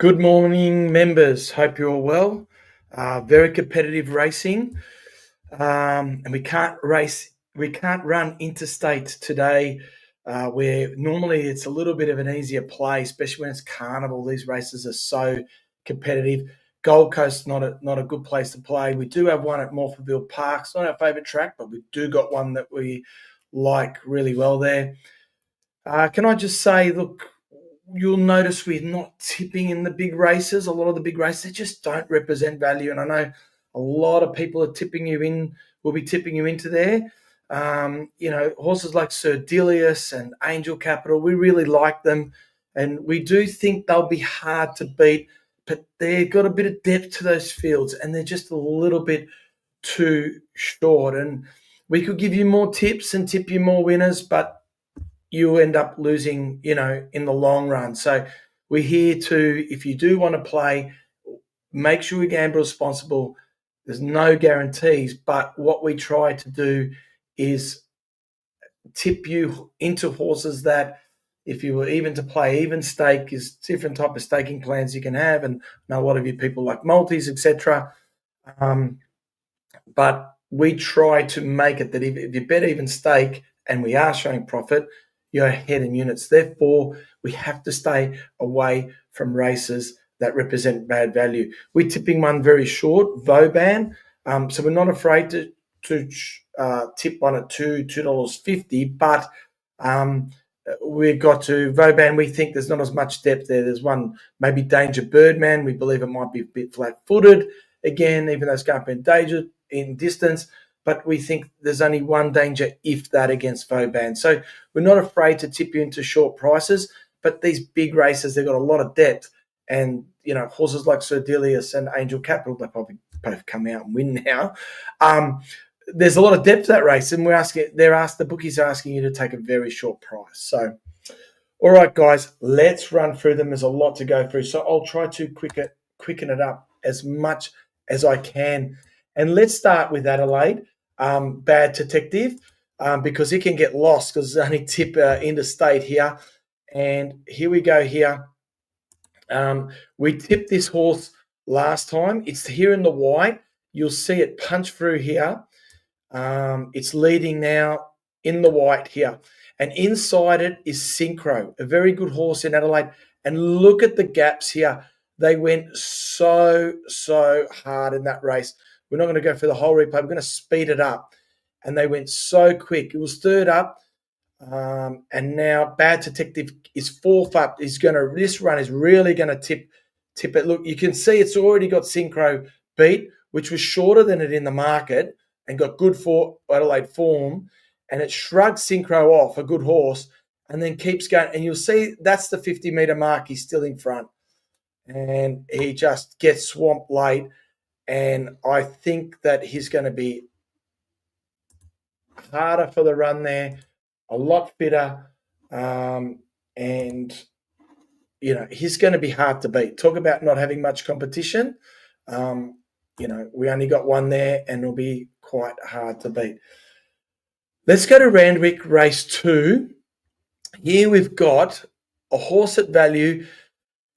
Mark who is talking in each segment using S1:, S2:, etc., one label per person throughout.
S1: Good morning, members. Hope you're all well. Very competitive racing, and we can't race. We can't run interstate today, where normally it's a little bit of an easier play, especially when it's carnival. These races are so competitive. Gold Coast not a good place to play. We do have one at Morphetville Park. It's not our favourite track, but we do got one that we like really well there. Can I just say, look, you'll notice we're not tipping in the big races. A lot of the big races, they just don't represent value. And I know a lot of people are tipping you in, will be tipping you into there. Horses like Sir Delius and Angel Capital, we really like them. And we do think they'll be hard to beat, but they've got a bit of depth to those fields and they're just a little bit too short. And we could give you more tips and tip you more winners, but you end up losing, in the long run. So we're here to, if you do want to play, make sure you gamble responsible. There's no guarantees, but what we try to do is tip you into horses that, if you were even to play even stake, is different type of staking plans you can have, and I know a lot of you people like multis, etc. But we try to make it that if you bet even stake and we are showing profit, you're ahead in units. Therefore, we have to stay away from races that represent bad value. We're tipping one very short, Vauban. So we're not afraid to tip one at $2.50, but we've got to Vauban. We think there's not as much depth there. There's one, maybe Danger Birdman. We believe it might be a bit flat-footed again, even though Xarpo in danger in distance. But we think there's only one danger, if that, against Vauban. So we're not afraid to tip you into short prices, but these big races, they've got a lot of depth. And, horses like Sir Delius and Angel Capital, they probably both come out and win now. There's a lot of depth to that race, and the bookies are asking you to take a very short price. So, all right, guys, let's run through them. There's a lot to go through. So I'll try to quicken it up as much as I can. And let's start with Adelaide, Bad Detective, because it can get lost because it's only tip interstate here. And here we go here. We tipped this horse last time. It's here in the white. You'll see it punch through here. It's leading now in the white here. And inside it is Synchro, a very good horse in Adelaide. And look at the gaps here. They went so hard in that race. We're not going to go for the whole replay. We're going to speed it up. And they went so quick. It was third up. And now Bad Detective is fourth up. This run is really going to tip it. Look, you can see it's already got Synchro beat, which was shorter than it in the market and got good for Adelaide form. And it shrugged Synchro off, a good horse, and then keeps going. And you'll see that's the 50-metre mark. He's still in front. And he just gets swamped late. And I think that he's going to be harder for the run there, a lot fitter. And, he's going to be hard to beat. Talk about not having much competition. We only got one there and it'll be quite hard to beat. Let's go to Randwick race 2. Here we've got a horse at value.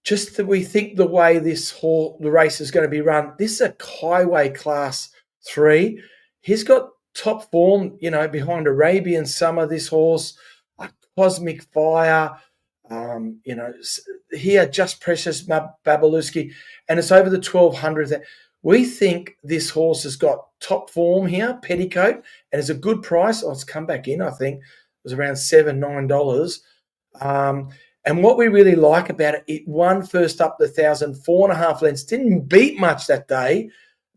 S1: Just that we think the way the race is going to be run, this is a highway class 3. He's got top form, behind Arabian Summer, this horse, a Cosmic Fire, here Just Precious Babaluski, and it's over the 1,200. We think this horse has got top form here, Petticoat, and it's a good price. Oh, it's come back in, I think. It was around $7, $9. And what we really like about it, it won first up the 1,000, 4.5 lengths. Didn't beat much that day,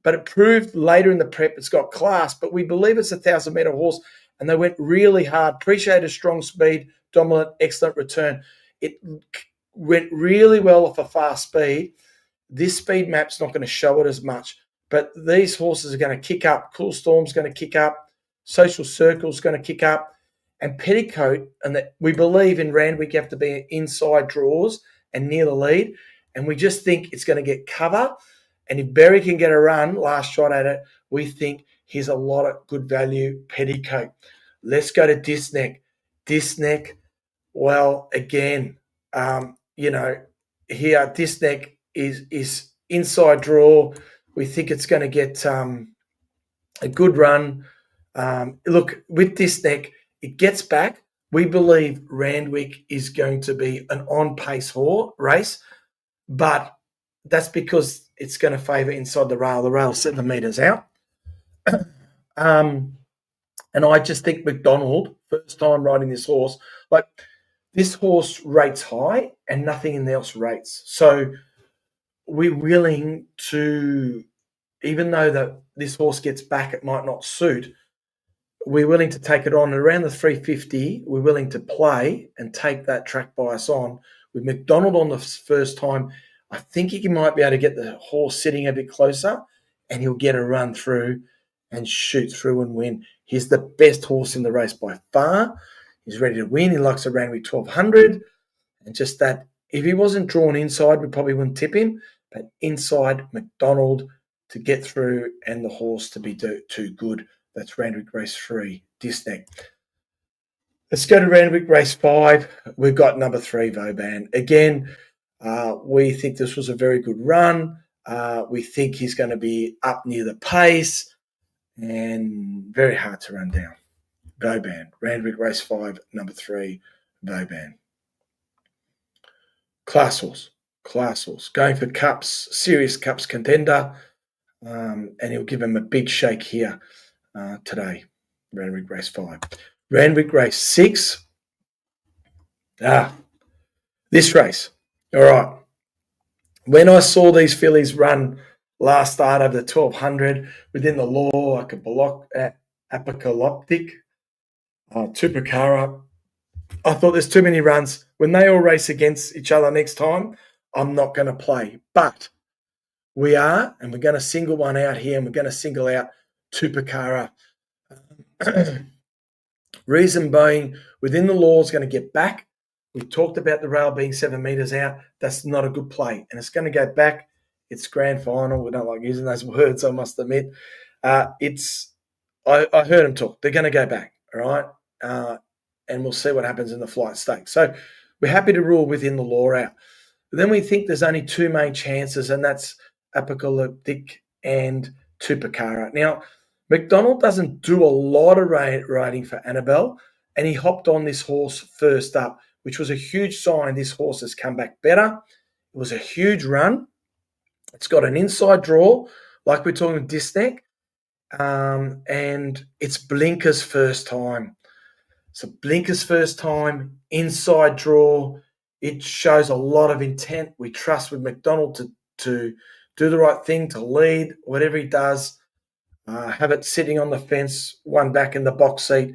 S1: but it proved later in the prep it's got class. But we believe it's a 1,000-metre horse, and they went really hard. Appreciated strong speed, dominant, excellent return. It went really well off a fast speed. This speed map's not going to show it as much, but these horses are going to kick up. Cool Storm's going to kick up. Social Circle's going to kick up. And Petticoat, and that we believe in Randwick, you have to be inside draws and near the lead. And we just think it's going to get cover. And if Berry can get a run, last shot at it, we think he's a lot of good value, Petticoat. Let's go to Disneck. Disneck, well, again, here, Disneck is inside draw. We think it's going to get a good run. Look, with Disneck, it gets back. We believe Randwick is going to be an on-pace race, but that's because it's going to favour inside the rail. The rail's 7 metres out. And I just think McDonald, first time riding this horse, like this horse rates high and nothing else rates. So we're willing to, even though that this horse gets back, it might not suit, we're willing to take it on. And around the 350, we're willing to play and take that track bias on. With McDonald on the first time, I think he might be able to get the horse sitting a bit closer and he'll get a run through and shoot through and win. He's the best horse in the race by far. He's ready to win. He likes a Randwick 1200. And just that, if he wasn't drawn inside, we probably wouldn't tip him. But inside, McDonald to get through and the horse to be too good. That's Randwick Race 3, Disneck. Let's go to Randwick Race 5. We've got number 3, Vauban. Again, we think this was a very good run. We think he's going to be up near the pace and very hard to run down. Vauban, Randwick Race 5, number 3, Vauban. Class horse. Going for cups, serious cups contender, and he'll give him a big shake here today. Randwick Race 5. Randwick Race 6. This race. All right. When I saw these fillies run last start over the 1200 within the law, like a apocalyptic, Tupakara, I thought there's too many runs. When they all race against each other next time, I'm not going to play. But we are, and we're going to single one out here, and we're going to single out Tupakara. Reason being, within the law is going to get back. We talked about the rail being 7 metres out. That's not a good play. And it's going to go back. It's grand final. We don't like using those words, I must admit. I heard him talk. They're going to go back, all right? And we'll see what happens in the flight stakes. So we're happy to rule within the law out. But then we think there's only 2 main chances, and that's Apocalyptic and Tupakara. Now, McDonald doesn't do a lot of riding for Annabelle, and he hopped on this horse first up, which was a huge sign this horse has come back better. It was a huge run. It's got an inside draw, like we're talking Disneck, and it's Blinker's first time. So Blinker's first time, inside draw. It shows a lot of intent. We trust with McDonald to do the right thing, to lead, whatever he does. Have it sitting on the fence, one back in the box seat.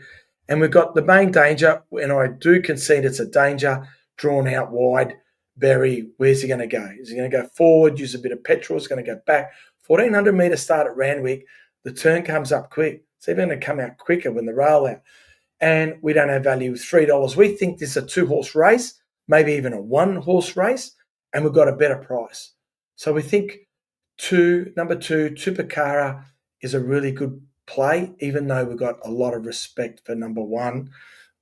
S1: And we've got the main danger, and I do concede it's a danger, drawn out wide. Berry, where's he going to go? Is he going to go forward, use a bit of petrol? Is he going to go back? 1,400 metre start at Randwick. The turn comes up quick. It's even going to come out quicker when the rail out. And we don't have value, $3. We think this is a 2-horse race, maybe even a 1-horse race, and we've got a better price. So we think number 2, Tupakara, is a really good play, even though we've got a lot of respect for number 1.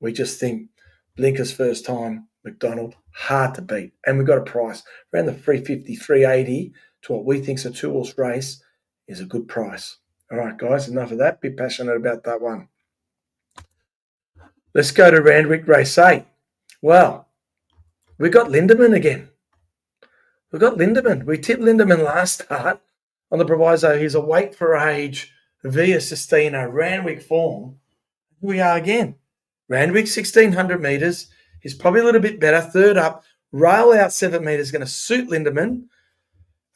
S1: We just think Blinker's first time, McDonald, hard to beat. And we've got a price around the 350, 380 to what we think is a 2-horse race is a good price. All right, guys, enough of that. Be passionate about that one. Let's go to Randwick Race 8. Well, we got Lindermann again. We tipped Lindermann last start on the proviso. He's a weight for age Via Sistina Randwick form. Here we are again. Randwick 1,600 metres. He's probably a little bit better. Third up, rail out 7 metres, going to suit Lindermann.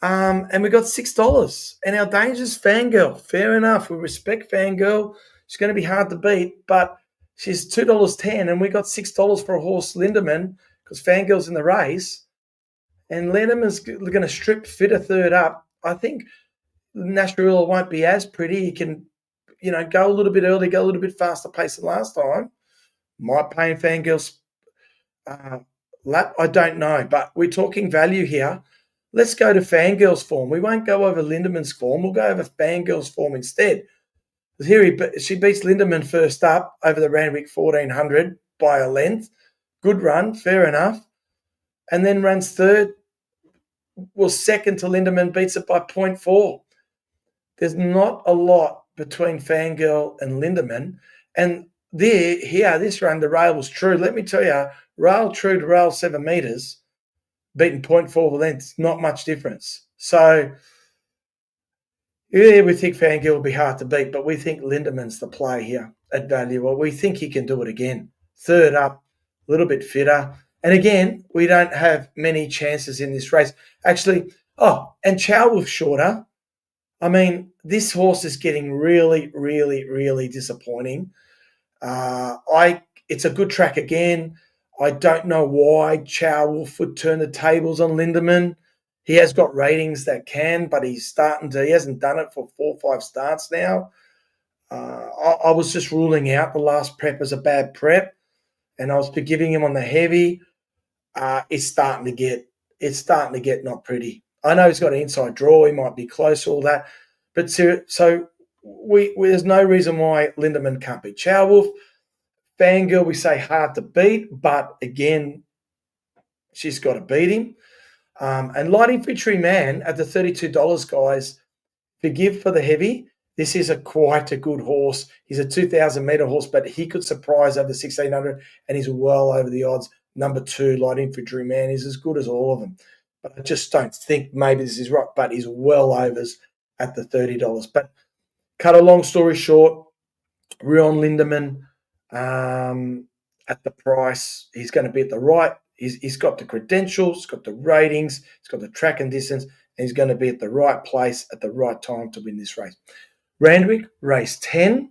S1: And we got $6. And our danger's Fangirl. Fair enough. We respect Fangirl. She's going to be hard to beat, but she's $2.10, and we got $6 for a horse, Lindermann, because Fangirl's in the race. And Lindermann's going to strip fitter third up. I think Nashville won't be as pretty. He can, go a little bit early, go a little bit faster pace than last time. Might pay in Fangirl's lap. I don't know, but we're talking value here. Let's go to Fangirl's form. We won't go over Lindermann's form. We'll go over Fangirl's form instead. Here she beats Lindermann first up over the Randwick 1,400 by a length. Good run, fair enough. And then runs third. was second to Lindermann, beats it by 0.4. There's not a lot between Fangirl and Lindermann. And this run, the rail was true. Let me tell you, rail true to rail 7 metres, beating 0.4 lengths, not much difference. So, yeah, we think Fangirl will be hard to beat, but we think Lindermann's the play here at value. Well, we think he can do it again. Third up, a little bit fitter. And again, we don't have many chances in this race. Actually, and Chow was shorter. I mean, this horse is getting really, really, really disappointing. It's a good track again. I don't know why Chow Wolf would turn the tables on Lindermann. He has got ratings that can, but he hasn't done it for 4 or 5 starts now. I was just ruling out the last prep as a bad prep, and I was forgiving him on the heavy. It's starting to get not pretty. I know he's got an inside draw. He might be close, all that. But so there's no reason why Lindermann can't beat Chow Wolf. Fangirl, we say hard to beat, but again, she's got to beat him. And Light Infantry Man at the $32, guys, forgive for the heavy. This is quite a good horse. He's a 2,000-metre horse, but he could surprise over 1,600, and he's well over the odds. Number 2, Light Infantry Man, is as good as all of them. But I just don't think maybe this is right, but he's well overs at the $30. But cut a long story short, Rion Lindermann at the price, he's going to be at the right. He's got the credentials, he's got the ratings, he's got the track and distance, and he's going to be at the right place at the right time to win this race. Randwick, race 10.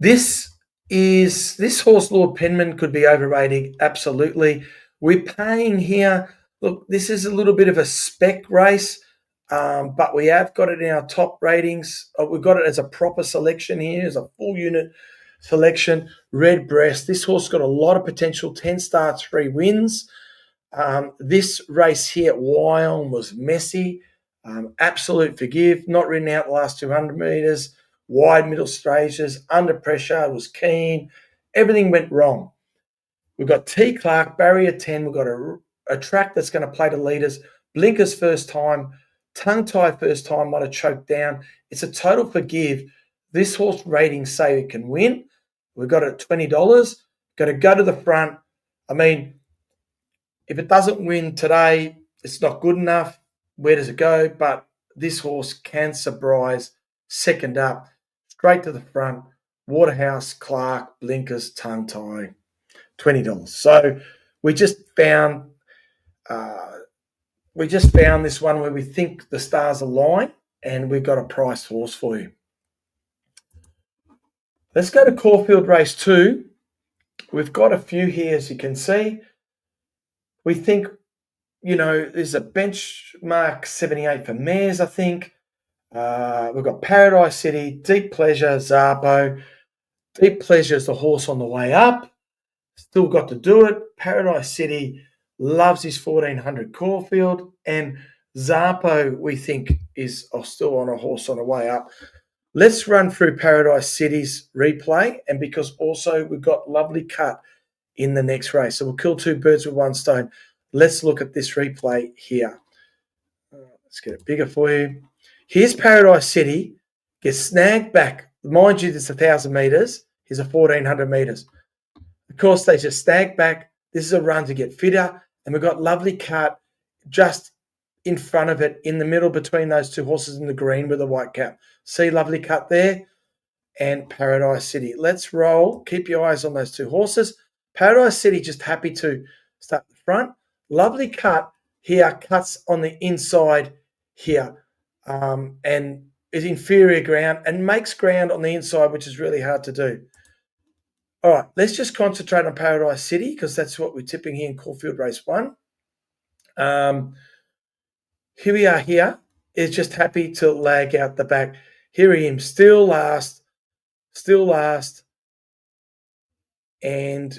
S1: This horse, Lord Penman, could be overrated, absolutely. We're paying here. Look, this is a little bit of a spec race, but we have got it in our top ratings. We've got it as a proper selection here, as a full unit selection. Redbreast. This horse got a lot of potential, 10 starts, 3 wins. This race here at Wyong was messy. Absolute forgive, not ridden out the last 200 metres, wide middle stages, under pressure, was keen. Everything went wrong. We've got T. Clark, barrier 10. We've got a track that's going to play to leaders. Blinkers first time, tongue tie first time, might have choked down. It's a total forgive. This horse ratings say it can win. We've got it at $20. Got to go to the front. I mean, if it doesn't win today, it's not good enough. Where does it go? But this horse can surprise. Second up, straight to the front. Waterhouse, Clark, blinkers, tongue tie, $20. So we just found this one where we think the stars align, and we've got a priced horse for you. Let's go to Caulfield race 2. We've got a few here, as you can see. We think, there's a benchmark 78 for mares, I think. We've got Paradise City, Deep Pleasure, Xarpo. Deep Pleasure is the horse on the way up. Still got to do it. Paradise City loves his 1,400 Caulfield. And Xarpo, we think, is still on a horse on the way up. Let's run through Paradise City's replay. And because also we've got Lovelycut in the next race. So we'll kill 2 birds with 1 stone. Let's look at this replay here. Let's get it bigger for you. Here's Paradise City. Gets snagged back. Mind you, this is 1,000 metres. Here's a 1,400 metres. Of course, they just snag back. This is a run to get fitter. And we've got Lovelycut just in front of it, in the middle between those 2 horses in the green with the white cap. See Lovelycut there? And Paradise City. Let's roll. Keep your eyes on those 2 horses. Paradise City just happy to start the front. Lovelycut here cuts on the inside here and is inferior ground and makes ground on the inside, which is really hard to do. All right, let's just concentrate on Paradise City because that's what we're tipping here in Caulfield Race 1. Here we are here. Is just happy to lag out the back. Here he is, still last. And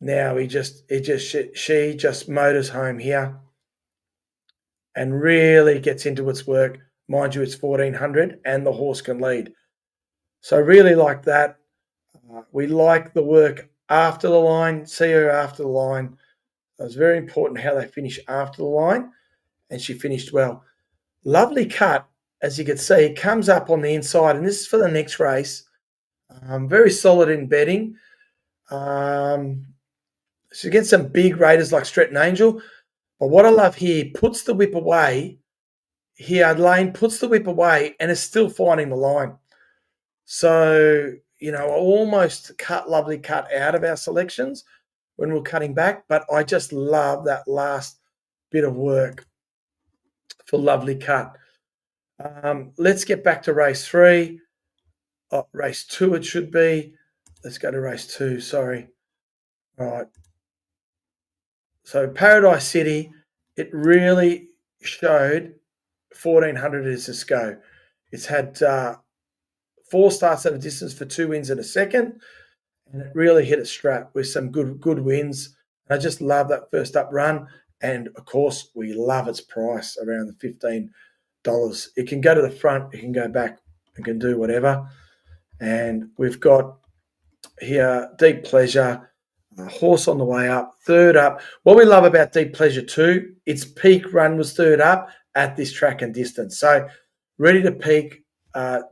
S1: now she just motors home here and really gets into its work. Mind you, it's 1,400 and the horse can lead. So really like that. We like the work after the line. See her after the line. It was very important how they finish after the line, and she finished well. Lovelycut, as you can see, comes up on the inside, and this is for the next race. Very solid in betting. She gets some big raiders like Stretton Angel, but what I love here, puts the whip away. Here, Lane puts the whip away and is still finding the line. So, almost cut Lovelycut out of our selections when we're cutting back, but I just love that last bit of work for Lovelycut. Let's get back to race 3. Race 2 it should be. Let's go to race 2, sorry. All right. So Paradise City, it really showed 1,400 is its go. It's had 4 starts at a distance for 2 wins and a second, and it really hit its strap with some good wins. I just love that first up run, and of course we love its price around the $15. It can go to the front, it can go back, it can do whatever. And we've got here Deep Pleasure, horse on the way up, third up. What we love about Deep Pleasure too, its peak run was third up at this track and distance. So ready to peak.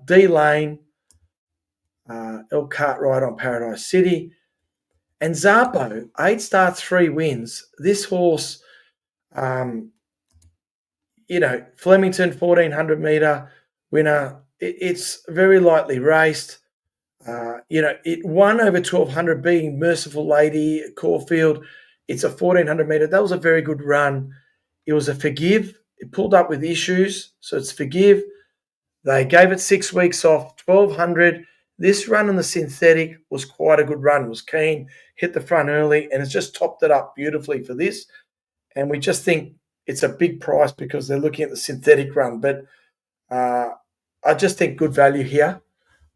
S1: D Lane, El Cartwright on Paradise City. And Xarpo, 8 starts, 3 wins. This horse, Flemington, 1,400 metre winner. It's very lightly raced. It won over 1,200 being Merciful Lady, Caulfield. It's a 1,400 metre. That was a very good run. It was a forgive. It pulled up with issues, so it's forgive. They gave it 6 weeks off, 1,200. This run on the synthetic was quite a good run. It was keen, hit the front early, and it's just topped it up beautifully for this. And we just think it's a big price because they're looking at the synthetic run. But I just think good value here,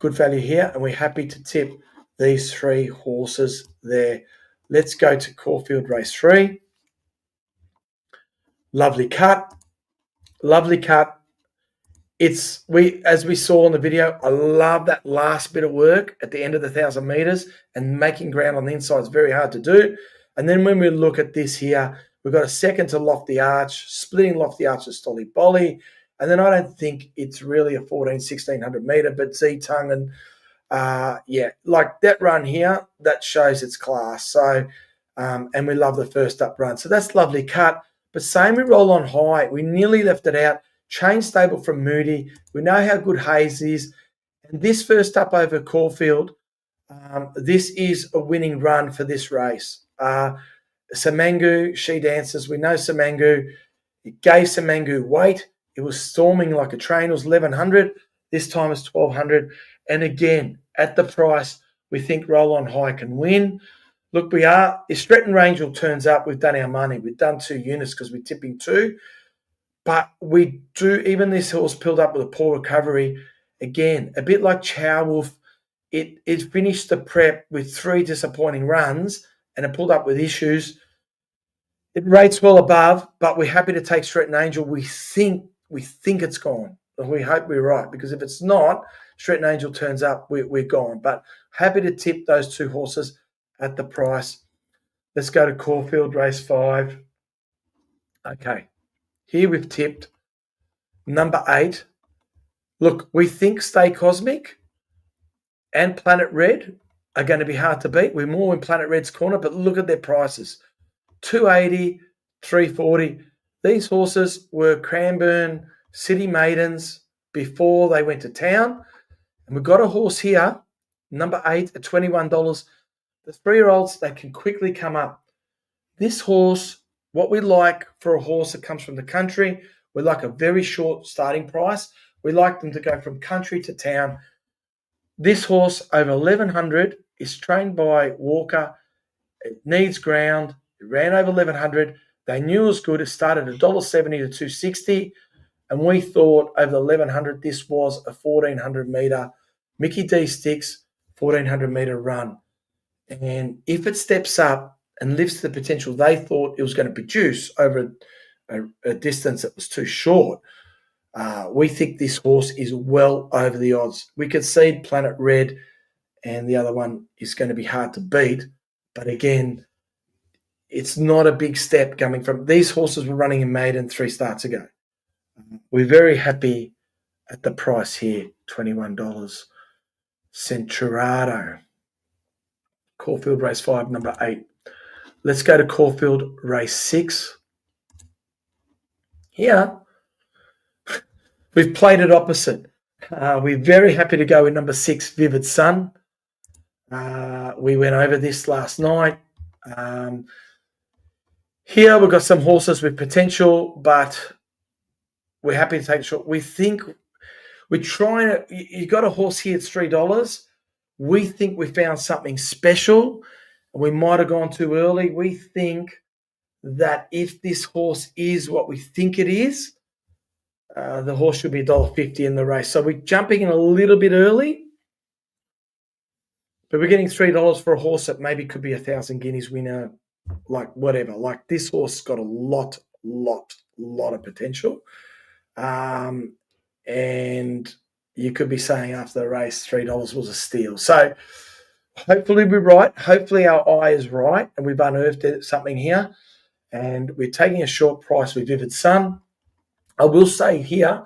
S1: and we're happy to tip these 3 horses there. Let's go to Caulfield race 3. Lovelycut. As we saw in the video, I love that last bit of work at the end of the 1,000 metres, and making ground on the inside is very hard to do. And then when we look at this here, we've got a second to Lofty Arch, splitting Lofty Arch to Stolly Bolly. And then I don't think it's really a 1,600 metre, but Z-Tongue and, like that run here, that shows its class. So, and we love the first up run. So that's Lovelycut. But same with Roll on High. We nearly left it out. Change stable from Moody. We know how good Hayes is. And this first up over Caulfield, this is a winning run for this race. Samangu, She Dances. We know Samangu. It gave Samangu weight. It was storming like a train. It was 1,100. This time it's 1,200. And again, at the price, we think Roll on High can win. Look, if Stretton Angel turns up, we've done our money. We've done 2 units because we're tipping 2. But we do, even this horse pulled up with a poor recovery. Again, a bit like Chow Wolf, it finished the prep with 3 disappointing runs and it pulled up with issues. It rates well above, but we're happy to take Stretton Angel. We think it's gone. We hope we're right, because if it's not, Stretton Angel turns up, we're gone. But happy to tip those 2 horses at the price. Let's go to Caulfield race 5. Okay. Here we've tipped number 8. Look, we think Stay Cosmic and Planet Red are going to be hard to beat. We're more in Planet Red's corner, but look at their prices. 280, 340. These horses were Cranbourne City Maidens before they went to town. And we've got a horse here, number 8 at $21. The 3-year-olds, they can quickly come up. This horse, what we like for a horse that comes from the country, we like a very short starting price. We like them to go from country to town. This horse, over 1,100, is trained by Walker. It needs ground. It ran over 1,100. They knew it was good. It started at $1.70 to $2.60. And we thought over the 1,100, this was a 1,400 metre Mickey D Sticks 1,400 metre run. And if it steps up and lives to the potential they thought it was going to produce over a distance that was too short, we think this horse is well over the odds. We concede Planet Red, and the other one is going to be hard to beat. But again, it's not a big step coming from these horses were running in maiden 3 starts ago. We're very happy at the price here, $21. Cinturato. Caulfield race 5, number 8. Let's go to Caulfield race 6. Here, we've played it opposite. We're very happy to go with number 6, Vivid Sun. We went over this last night. Here we've got some horses with potential, but we're happy to take it short. We think we're trying to. You got a horse here at $3. We think we found something special. We might have gone too early. We think that if this horse is what we think it is, the horse should be $1.50 in the race. So we're jumping in a little bit early, but we're getting $3 for a horse that maybe could be 1,000 guineas winner, like whatever. Like this horse got a lot of potential. And you could be saying after the race, $3 was a steal. So hopefully we're right. Hopefully our eye is right and we've unearthed something here. And we're taking a short price with Vivid Sun. I will say here,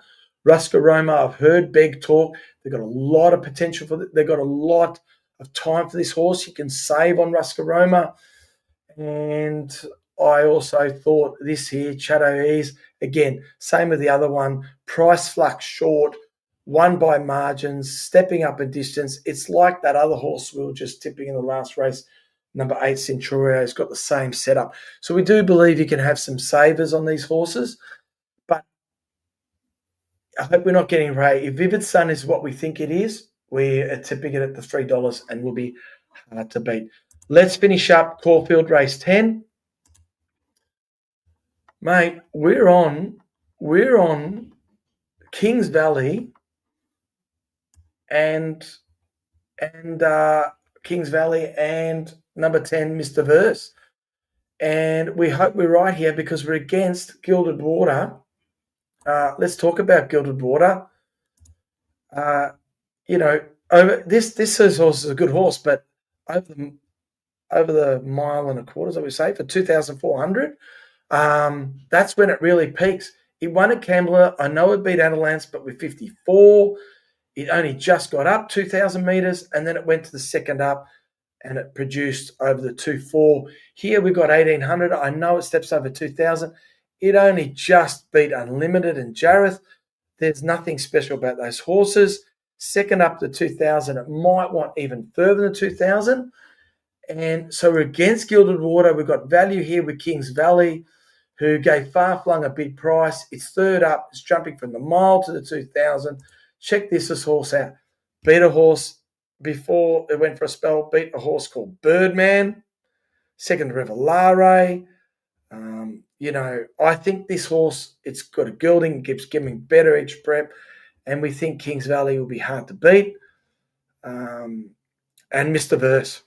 S1: Ruscaroma, I've heard Beg talk. They've got a lot of potential for it. They've got a lot of time for this horse. You can save on Ruscaroma. And I also thought this here, Shadow Ease, again, same with the other one, price flux short, won by margins, stepping up a distance. It's like that other horse we were just tipping in the last race, number 8, Cinturato, has got the same setup. So we do believe you can have some savers on these horses, but I hope we're not getting Ray. If Vivid Sun is what we think it is, we're tipping it at the $3 and will be hard to beat. Let's finish up Caulfield race 10. Mate, we're on Kings Valley and Kings Valley and number 10, Mr. Verse. And we hope we're right here because we're against Gilded Water. Let's talk about Gilded Water. Over this horse is a good horse, but over the mile and a quarter, as we say, for 2,400. That's when it really peaks. It won at Kambla. I know it beat Adelance, but with 54. It only just got up 2,000 metres, and then it went to the second up, and it produced over the 2.4. Here we've got 1,800. I know it steps over 2,000. It only just beat Unlimited and Jareth. There's nothing special about those horses. Second up to 2,000. It might want even further than 2,000. And so we're against Gilded Water. We've got value here with Kings Valley, who gave Far Flung a big price. It's third up. It's jumping from the mile to the 2,000. Check this horse out. Beat a horse before it went for a spell. Beat a horse called Birdman. Second, Revelare. I think this horse, it's got a gelding. It keeps getting better each prep. And we think Kings Valley will be hard to beat. And Mr. Verse.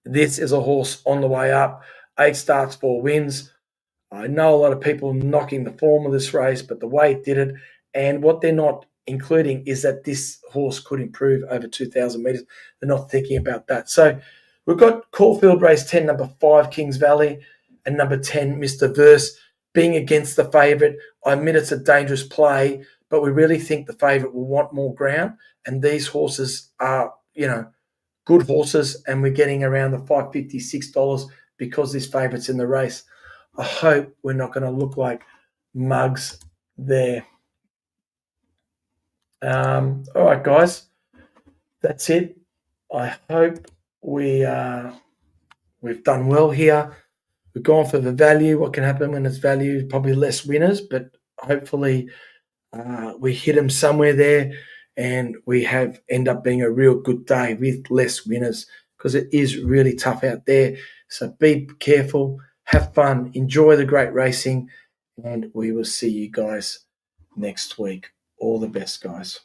S1: This is a horse on the way up. 8 starts, 4 wins. I know a lot of people knocking the form of this race, but the way it did it, and what they're not including is that this horse could improve over 2,000 metres. They're not thinking about that. So we've got Caulfield race 10, number 5, Kings Valley, and number 10, Mr. Verse, being against the favourite. I admit it's a dangerous play, but we really think the favourite will want more ground, and these horses are, good horses, and we're getting around the $5.50, $6 because this favourite's in the race. I hope we're not going to look like mugs there. All right, guys, that's it. I hope we've done well here. We've gone for the value. What can happen when it's value? Probably less winners, but hopefully we hit them somewhere there, and we end up being a real good day with less winners because it is really tough out there. So be careful, have fun, enjoy the great racing, and we will see you guys next week. All the best, guys.